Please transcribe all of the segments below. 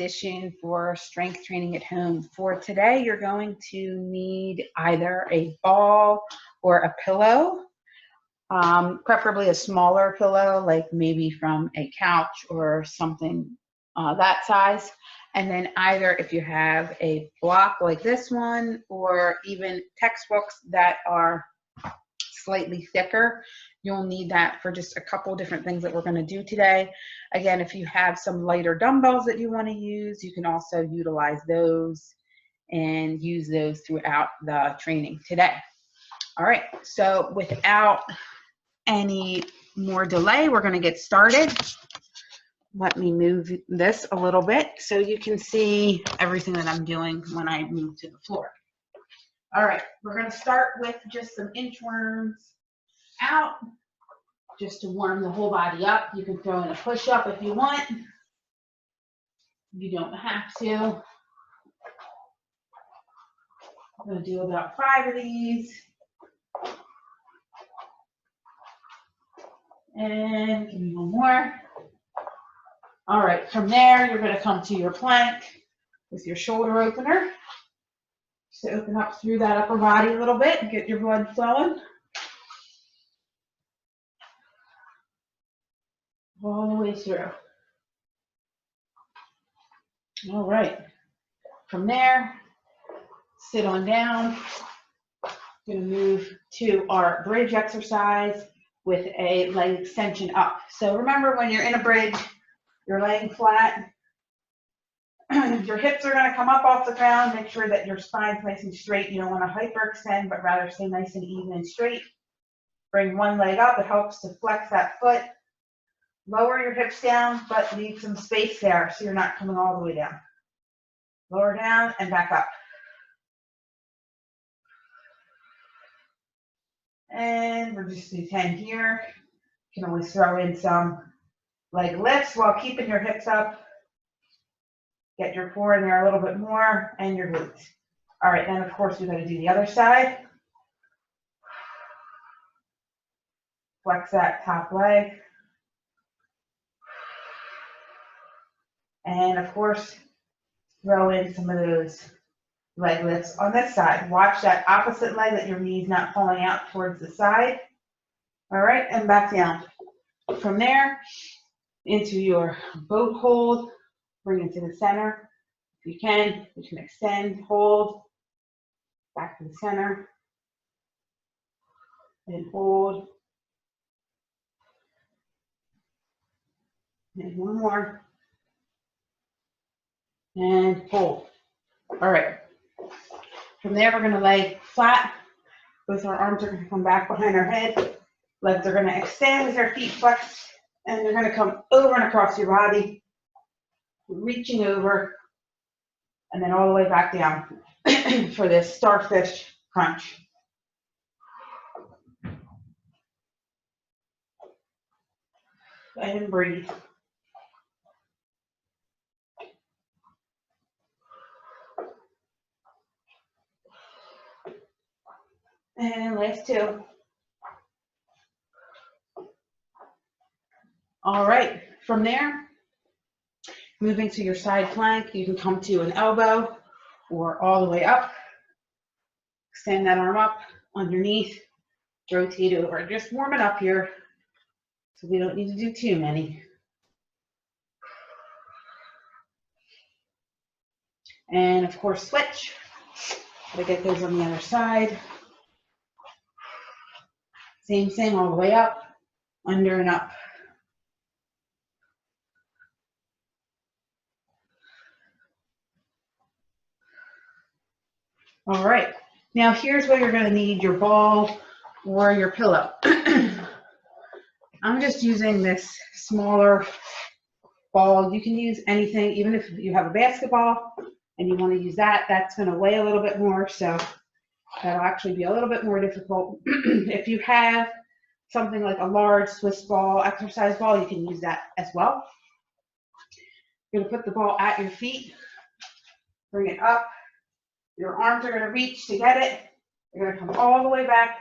edition for strength training at home. For today, you're going to need either a ball or a pillow, preferably a smaller pillow, like maybe from a couch or something that size. And then either if you have a block like this one, or even textbooks that are slightly thicker, you'll need that for just a couple different things that we're going to do today. Again, if you have some lighter dumbbells that you want to use, you can also utilize those and use those throughout the training today. All right, so without any more delay, we're going to get started. Let me move this a little bit so you can see everything that I'm doing when I move to the floor. All right, we're going to start with just some inchworms out, just to warm the whole body up. You can throw in a push-up if you want. You don't have to. I'm going to do about 5 of these. And give me one more. All right, from there, you're going to come to your plank with your shoulder opener. Just to open up through that upper body a little bit and get your blood flowing. All the way through. All right. From there, sit on down. Going to move to our bridge exercise with a leg extension up. So remember, when you're in a bridge, you're laying flat. Your hips are going to come up off the ground. Make sure that your spine's nice and straight. You don't want to hyperextend, but rather stay nice and even and straight. Bring one leg up. It helps to flex that foot. Lower your hips down, but leave some space there so you're not coming all the way down. Lower down and back up. And we're just do 10 here. You can always throw in some leg lifts while keeping your hips up. Get your core in there a little bit more and your glutes. All right, then of course we're going to do the other side. Flex that top leg. And of course, throw in some of those leg lifts on this side. Watch that opposite leg, that your knee's not falling out towards the side. All right, and back down. From there, into your boat hold. Bring it to the center. If you can extend, hold. Back to the center. And hold. And one more. And hold. All right. From there, we're going to lay flat. Both our arms are going to come back behind our head. Legs are going to extend with our feet flexed. And you're going to come over and across your body, reaching over, and then all the way back down for this starfish crunch. Go ahead and breathe. And last 2. All right, from there, moving to your side plank, you can come to an elbow or all the way up. Extend that arm up underneath, rotate over. Just warm it up here, so we don't need to do too many. And of course, switch. Gotta get those on the other side. Same thing all the way up, under and up. All right, now here's where you're going to need your ball or your pillow. I'm just using this smaller ball. You can use anything, even if you have a basketball and you want to use that, that's going to weigh a little bit more, so that'll actually be a little bit more difficult. If you have something like a large Swiss ball, exercise ball, you can use that as well. You're going to put the ball at your feet, bring it up. Your arms are going to reach to get it. You're going to come all the way back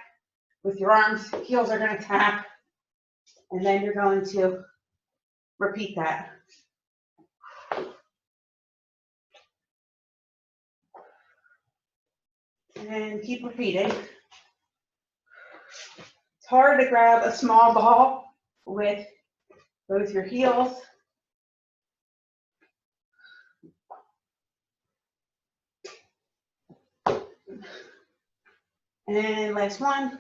with your arms. Heels are going to tap. And then you're going to repeat that. And keep repeating. It's hard to grab a small ball with both your heels. And last one.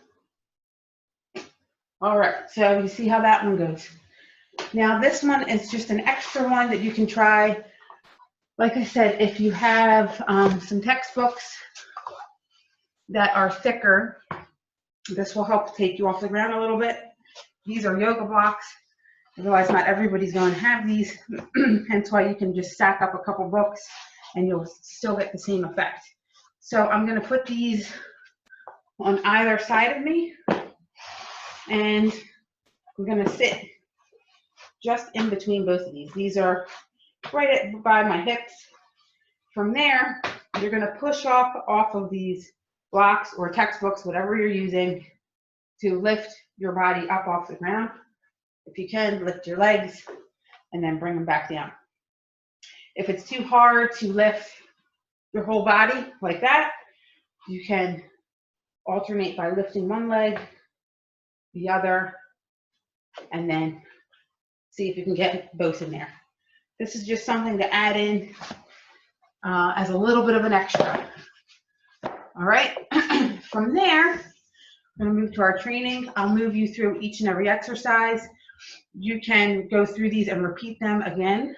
All right, so you see how that one goes. Now this one is just an extra one that you can try. Like I said, if you have some textbooks that are thicker, this will help take you off the ground a little bit. These are yoga blocks. Otherwise, not everybody's going to have these. Hence why you can just stack up a couple books and you'll still get the same effect. So I'm going to put these on either side of me, and I'm going to sit just in between both of these. These are right by my hips. From there, you're going to push off of these blocks or textbooks, whatever you're using, to lift your body up off the ground. If you can, lift your legs and then bring them back down. If it's too hard to lift your whole body like that, you can alternate by lifting one leg, the other, and then see if you can get both in there. This is just something to add in as a little bit of an extra. All right, from there, I'm going to move to our training. I'll move you through each and every exercise. You can go through these and repeat them again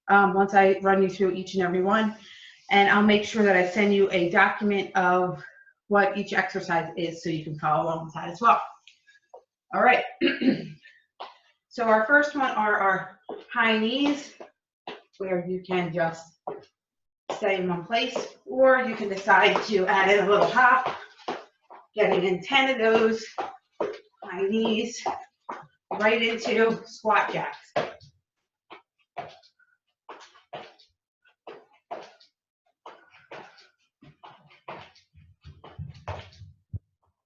once I run you through each and every one. And I'll make sure that I send you a document of what each exercise is so you can follow along with that as well. All right. So our first one are our high knees, where you can just stay in one place, or you can decide to add in a little hop, getting in 10 of those high knees right into squat jacks.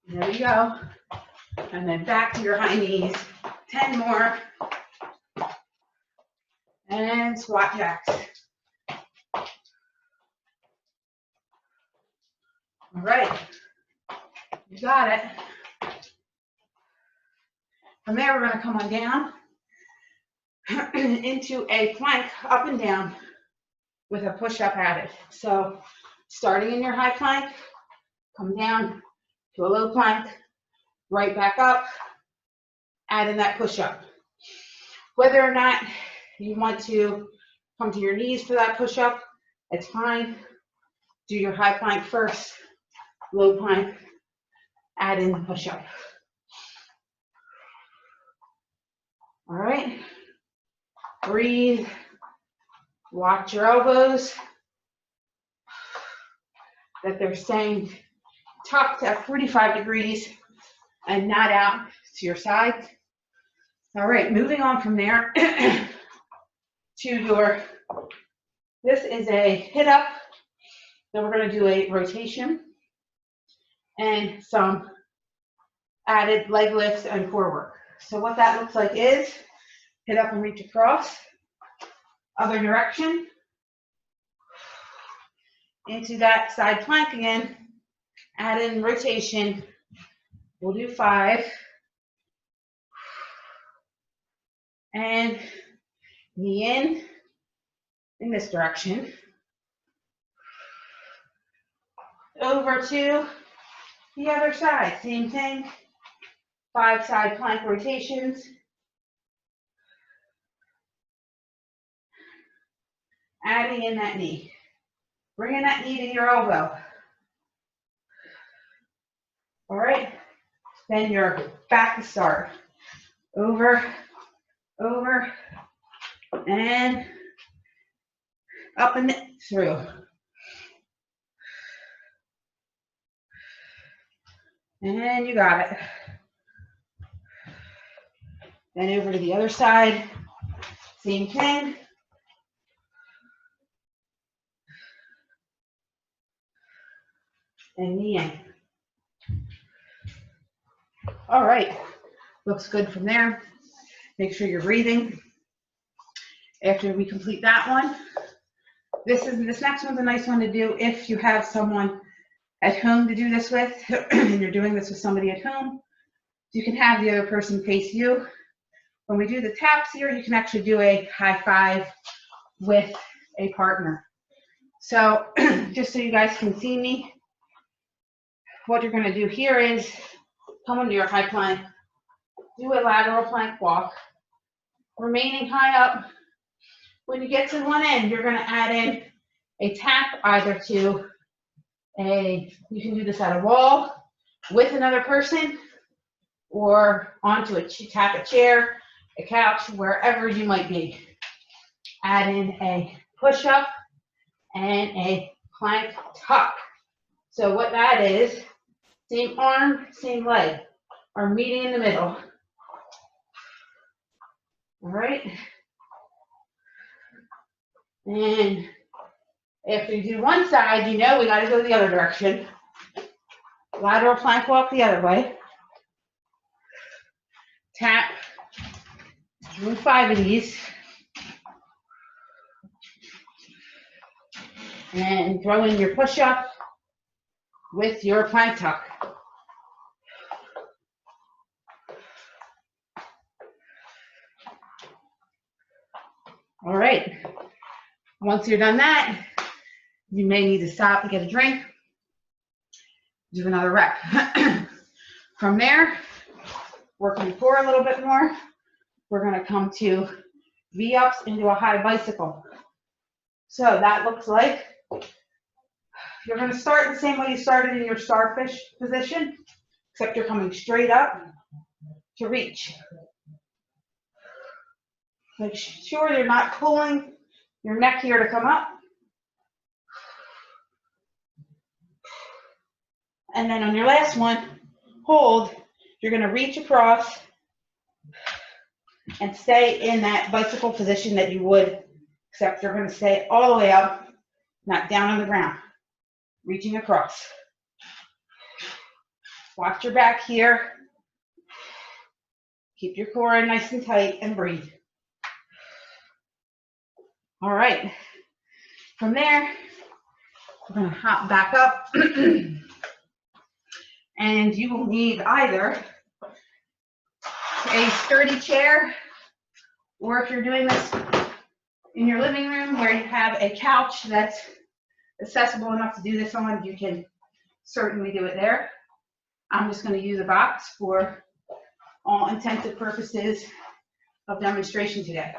There you go. And then back to your high knees, 10 more. And squat jacks. All right, you got it. From there, we're going to come on down into a plank up and down with a push-up added. So starting in your high plank, come down to a low plank, right back up, add in that push-up. Whether or not you want to come to your knees for that push-up, it's fine. Do your high plank first, low plank, add in the push-up. All right, breathe, watch your elbows, that they're staying tucked at 45 degrees and not out to your sides. All right, moving on from there to your, this is a hit up. Then we're going to do a rotation and some added leg lifts and core work. So what that looks like is hit up and reach across, other direction, into that side plank again, add in rotation. We'll do 5. And knee in this direction. Over to the other side, same thing. 5 side plank rotations. Adding in that knee. Bringing that knee to your elbow. All right, then you're back to start. Over, over, and up and through. And you got it. Then over to the other side, same thing. And knee in. All right, looks good from there. Make sure you're breathing. After we complete that one, this next one's a nice one to do if you have someone at home to do this with, and you're doing this with somebody at home, you can have the other person face you. When we do the taps here, you can actually do a high five with a partner. So just so you guys can see me, what you're gonna do here is come into your high plank, do a lateral plank walk, remaining high up. When you get to one end, you're gonna add in a tap either to you can do this at a wall with another person or onto tap a chair, a couch, wherever you might be. Add in a push-up and a plank tuck. So what that is, same arm, same leg, are meeting in the middle. All right. And after you do one side, you know we got to go the other direction. Lateral plank walk the other way. Tap. Do 5 of these. And throw in your push-up with your plank tuck. All right. Once you're done that, you may need to stop and get a drink. Do another rep. From there, working core a little bit more, we're going to come to V-ups into a high bicycle. So that looks like you're going to start the same way you started in your starfish position, except you're coming straight up to reach. Make sure you're not pulling your neck here to come up. And then on your last one, hold. You're going to reach across and stay in that bicycle position that you would, except you're going to stay all the way up, not down on the ground. Reaching across. Watch your back here. Keep your core nice and tight and breathe. All right. From there, we're going to hop back up. And you will need either a sturdy chair, or if you're doing this in your living room where you have a couch that's accessible enough to do this on, you can certainly do it there. I'm just going to use a box for all intensive purposes of demonstration today.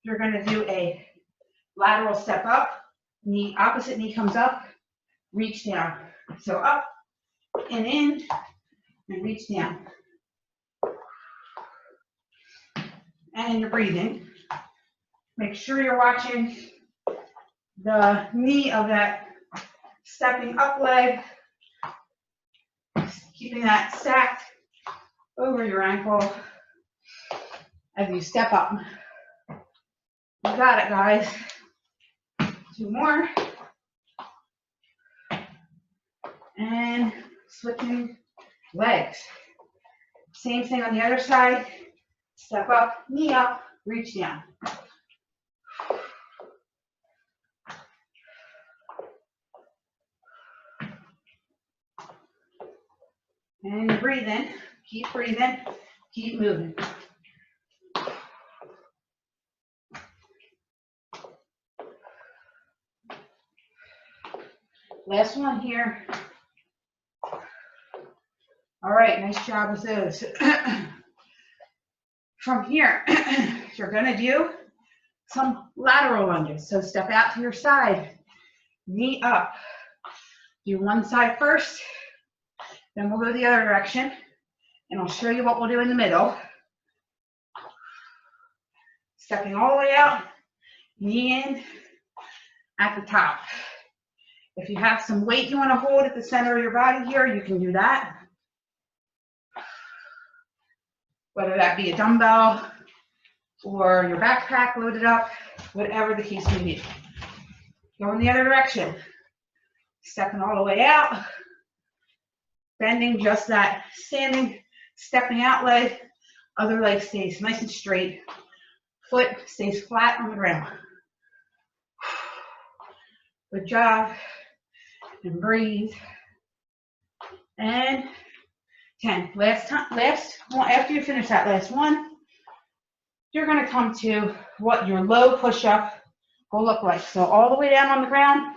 You're going to do a lateral step up, knee, opposite knee comes up, reach down. So up and in and reach down. And you're breathing. Make sure you're watching the knee of that stepping up leg, keeping that stacked over your ankle as you step up. You got it, guys. 2 more. And switching legs. Same thing on the other side. Step up, knee up, reach down. And breathe in, keep breathing, keep moving. Last one here. All right, nice job with those. From here, you're gonna do some lateral lunges. So step out to your side, knee up. Do one side first, then we'll go the other direction, and I'll show you what we'll do in the middle. Stepping all the way out, knee in at the top. If you have some weight you want to hold at the center of your body here, you can do that. Whether that be a dumbbell or your backpack loaded up, whatever the case may be. Go in the other direction. Stepping all the way out. Bending just that standing, stepping out leg. Other leg stays nice and straight. Foot stays flat on the ground. Good job. And breathe. And 10. Last one. After you finish that last one, you're going to come to what your low push-up will look like. So all the way down on the ground,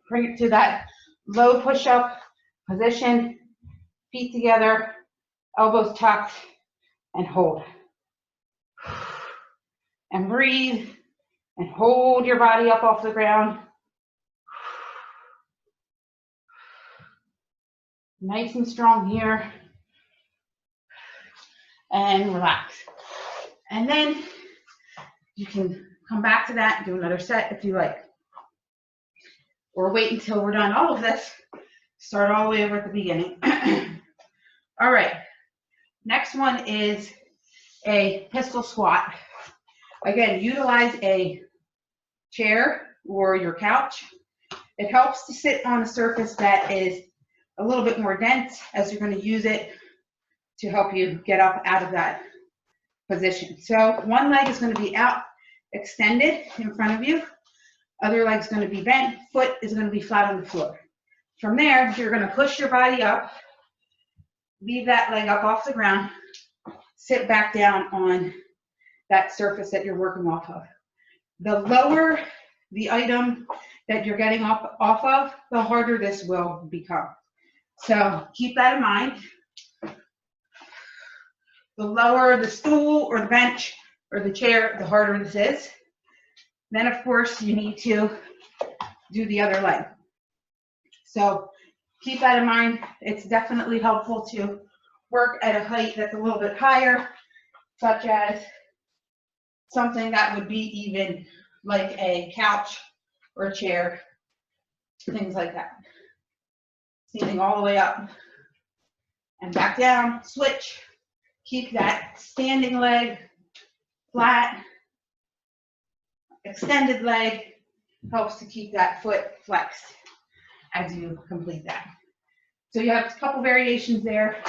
bring it to that low push-up position, feet together, elbows tucked, and hold. And breathe, and hold your body up off the ground. Nice and strong here. And relax. And then you can come back to that and do another set if you like. Or wait until we're done all of this. Start all the way over at the beginning. All right. Next one is a pistol squat. Again, utilize a chair or your couch. It helps to sit on a surface that is a little bit more dense as you're going to use it to help you get up out of that position. So one leg is going to be out, extended in front of you. Other leg's going to be bent. Foot is going to be flat on the floor. From there, you're going to push your body up, leave that leg up off the ground, sit back down on that surface that you're working off of. The lower the item that you're getting off of, the harder this will become. So keep that in mind. The lower the stool or the bench or the chair, the harder this is. Then, of course, you need to do the other leg. So keep that in mind. It's definitely helpful to work at a height that's a little bit higher, such as something that would be even like a couch or a chair, things like that. Standing all the way up and back down, switch. Keep that standing leg flat. Extended leg helps to keep that foot flexed as you complete that. So you have a couple variations there.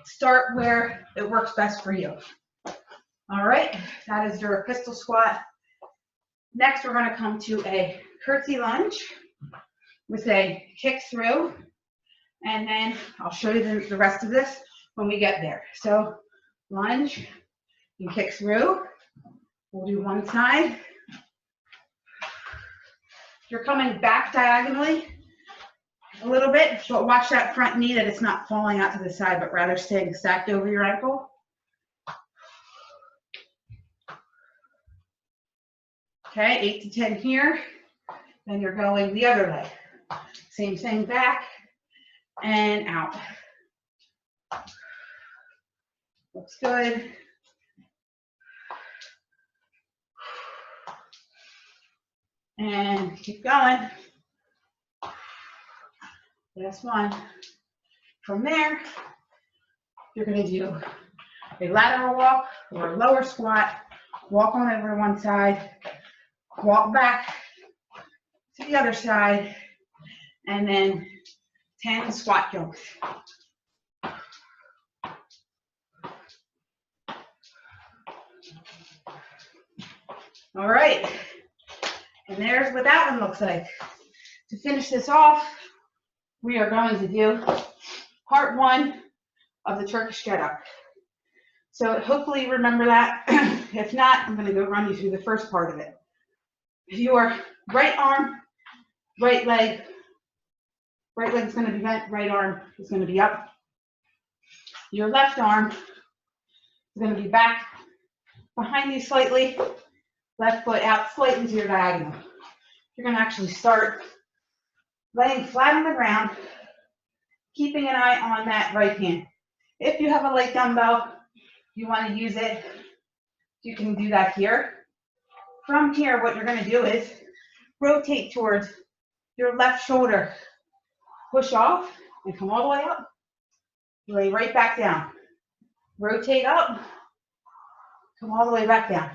Start where it works best for you. All right, that is your pistol squat. Next, we're going to come to a curtsy lunge with a kick through, and then I'll show you the rest of this when we get there. So lunge, you kick through. We'll do one side. You're coming back diagonally a little bit, but watch that front knee that it's not falling out to the side, but rather staying stacked over your ankle. Okay, 8 to 10 here. Then you're going the other leg. Same thing, back and out. Looks good. And keep going. Last one. From there, you're going to do a lateral walk or a lower squat. Walk on over one side. Walk back to the other side. And then 10 squat jumps. All right. And there's what that one looks like. To finish this off, we are going to do part one of the Turkish get-up. So hopefully you remember that. If not, I'm going to go run you through the first part of it. Your right arm, right leg is going to be bent, right arm is going to be up. Your left arm is going to be back behind you slightly, left foot out slightly to your diagonal. You're going to actually start laying flat on the ground, keeping an eye on that right hand. If you have a light dumbbell, you want to use it, you can do that here. From here, what you're going to do is rotate towards your left shoulder. Push off and come all the way up. Lay right back down. Rotate up, come all the way back down.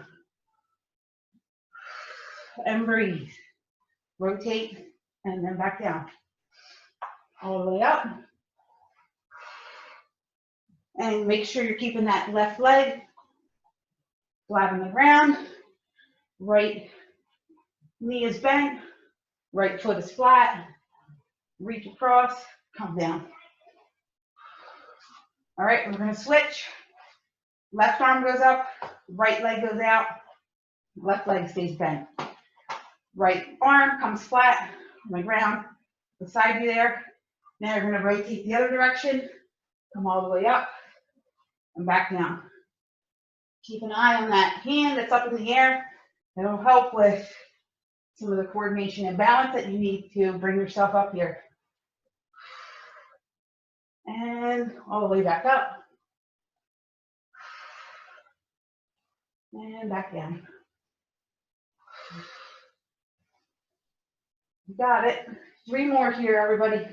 And breathe. Rotate and then back down. All the way up. And make sure you're keeping that left leg flat on the ground. Right knee is bent. Right foot is flat. Reach across, come down. All right, we're gonna switch. Left arm goes up, right leg goes out, left leg stays bent. Right arm comes flat on the ground, beside you there. Now you're gonna rotate the other direction, come all the way up and back down. Keep an eye on that hand that's up in the air. It'll help with some of the coordination and balance that you need to bring yourself up here. And all the way back up. And back down. You got it. 3 more here, everybody.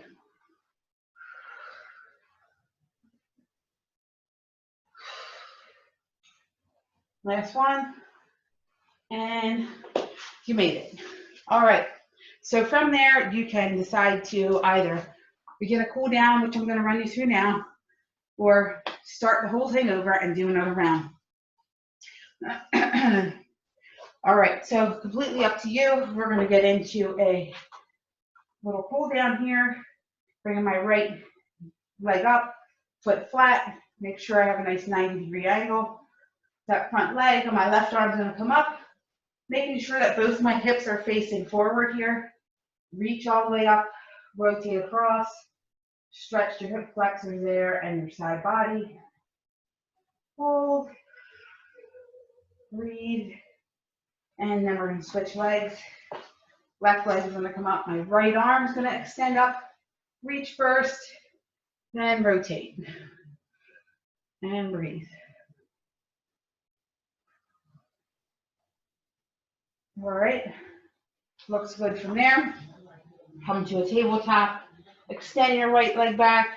Last one. And you made it. All right. So from there, you can decide to either begin a cool down, which I'm going to run you through now, or start the whole thing over and do another round. All right, so completely up to you. We're going to get into a little cool down here, bringing my right leg up, foot flat, make sure I have a nice 90-degree angle. That front leg on my left arm is going to come up, making sure that both my hips are facing forward here. Reach all the way up, rotate across, stretch your hip flexors there and your side body. Hold, breathe, and then we're going to switch legs. Left leg is going to come up, my right arm is going to extend up, reach first, then rotate, and breathe. All right, looks good from there. Come to a tabletop, extend your right leg back,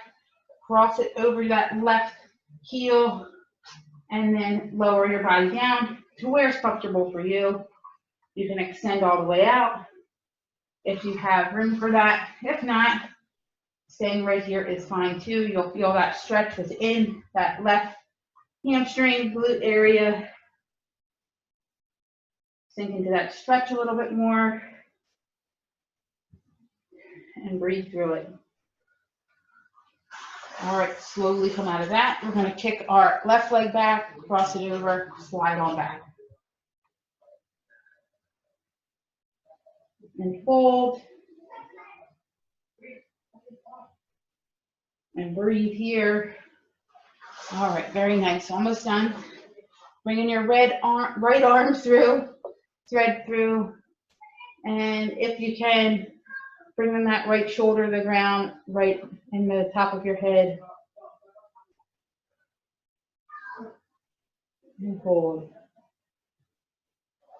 cross it over that left heel, and then lower your body down to where it's comfortable for you. You can extend all the way out if you have room for that. If not, staying right here is fine too. You'll feel that stretch within that left hamstring, glute area. Sink into that stretch a little bit more and breathe through it. All right, slowly come out of that. We're going to kick our left leg back, cross it over, slide on back. And fold. And breathe here. All right, very nice. Almost done. Bringing your right arm through, thread through, and if you can, bringing that right shoulder to the ground, right in the top of your head. And hold.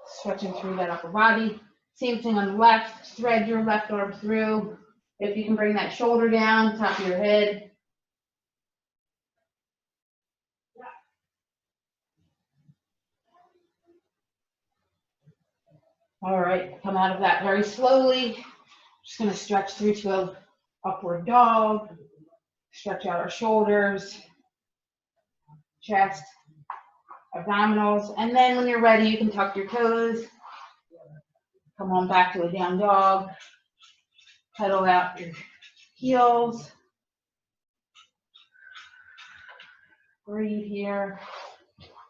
Stretching through that upper body. Same thing on the left, thread your left arm through. If you can bring that shoulder down, top of your head. All right, come out of that very slowly. Just gonna stretch through to an upward dog. Stretch out our shoulders, chest, abdominals, and then when you're ready, you can tuck your toes. Come on back to a down dog. Pedal out your heels. Breathe here.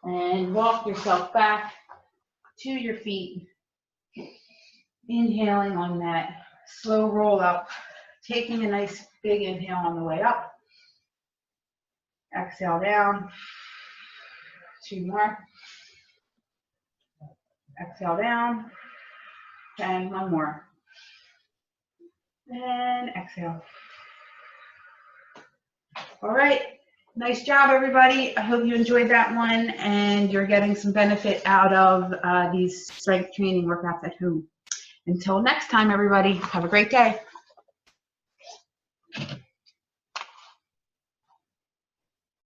And walk yourself back to your feet. Inhaling on that slow roll up. Taking a nice big inhale on the way up. Exhale down. 2 more. Exhale down. And 1 more. And exhale. All right. Nice job, everybody. I hope you enjoyed that one and you're getting some benefit out of these strength training workouts at home. Until next time, everybody, have a great day.